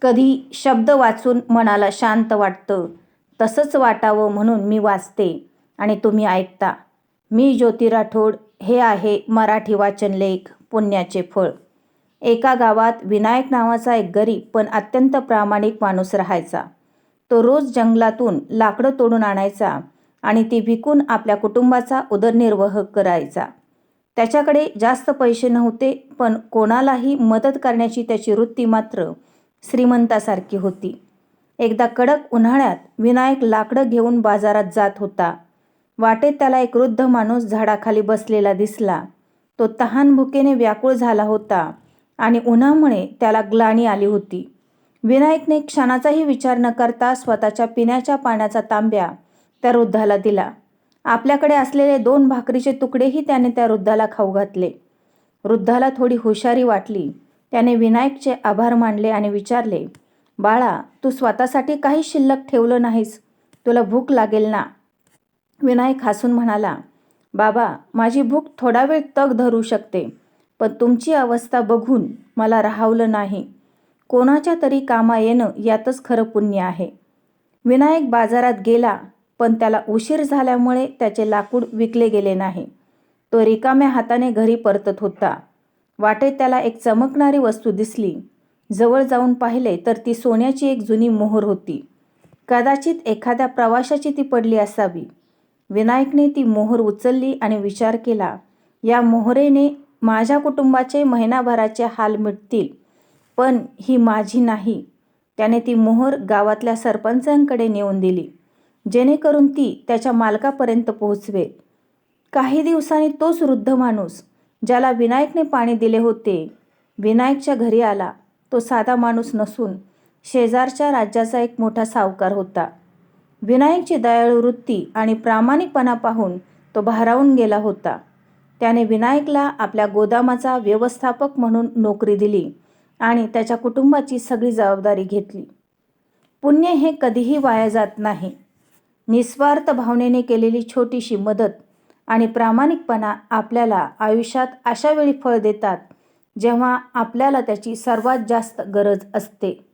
कधी शब्द वाचून मनाला शांत वाटतं, तसंच वाटावं म्हणून मी वाचते आणि तुम्ही ऐकता. मी ज्योती राठोड. हे आहे मराठी वाचन लेख पुण्याचे फळ. एका गावात विनायक नावाचा एक गरीब पण अत्यंत प्रामाणिक माणूस राहायचा. तो रोज जंगलातून लाकडं तोडून आणायचा आणि ती विकून आपल्या कुटुंबाचा उदरनिर्वाह करायचा. त्याच्याकडे जास्त पैसे नव्हते, पण कोणालाही मदत करण्याची त्याची वृत्ती मात्र श्रीमंतासारखी होती. एकदा कडक उन्हाळ्यात विनायक लाकडं घेऊन बाजारात जात होता. वाटेत त्याला एक वृद्ध माणूस झाडाखाली बसलेला दिसला. तो तहान-भुकेने व्याकुळ झाला होता आणि उन्हामुळे त्याला ग्लानी आली होती. विनायकने क्षणाचाही विचार न करता स्वतःच्या पिण्याच्या पाण्याचा तांब्या त्या वृद्धाला दिला. आपल्याकडे असलेले 2 भाकरीचे तुकडेही त्याने त्या वृद्धाला खाऊ घातले. वृद्धाला थोडी हुशारी वाटली. त्याने विनायकचे आभार मानले आणि विचारले, "बाळा, तू स्वतःसाठी काही शिल्लक ठेवलं नाहीस. तुला भूक लागेल ना?" विनायक हसून म्हणाला, "बाबा, माझी भूक थोडा वेळ तग धरू शकते, पण तुमची अवस्था बघून मला राहावलं नाही. कोणाच्या तरी कामा येणं यातच खरं पुण्य आहे." विनायक बाजारात गेला, पण त्याला उशीर झाल्यामुळे त्याचे लाकूड विकले गेले नाही. तो रिकाम्या हाताने घरी परतत होता. वाटेत त्याला एक चमकणारी वस्तू दिसली. जवळ जाऊन पाहिले तर ती सोन्याची एक जुनी मोहर होती. कदाचित एखाद्या प्रवाशाची ती पडली असावी. विनायकने ती मोहर उचलली आणि विचार केला, या मोहरेने माझ्या कुटुंबाचे महिनाभराचे हाल मिटतील, पण ही माझी नाही. त्याने ती मोहर गावातल्या सरपंचांकडे नेऊन दिली, जेणेकरून ती त्याच्या मालकापर्यंत पोहोचवेल. काही दिवसांनी तोच वृद्ध माणूस, ज्याला विनायकने पाणी दिले होते, विनायकच्या घरी आला. तो साधा माणूस नसून शेजारच्या राज्याचा एक मोठा सावकार होता. विनायकची दयाळू वृत्ती आणि प्रामाणिकपणा पाहून तो भारावून गेला होता. त्याने विनायकला आपल्या गोदामाचा व्यवस्थापक म्हणून नोकरी दिली आणि त्याच्या कुटुंबाची सगळी जबाबदारी घेतली. पुण्य हे कधीही वाया जात नाही. निस्वार्थ भावनेने केलेली छोटीशी मदत आणि प्रामाणिकपणा आपल्याला आयुष्यात अशा वेळी फळ देतात, जेव्हा आपल्याला त्याची सर्वात जास्त गरज असते.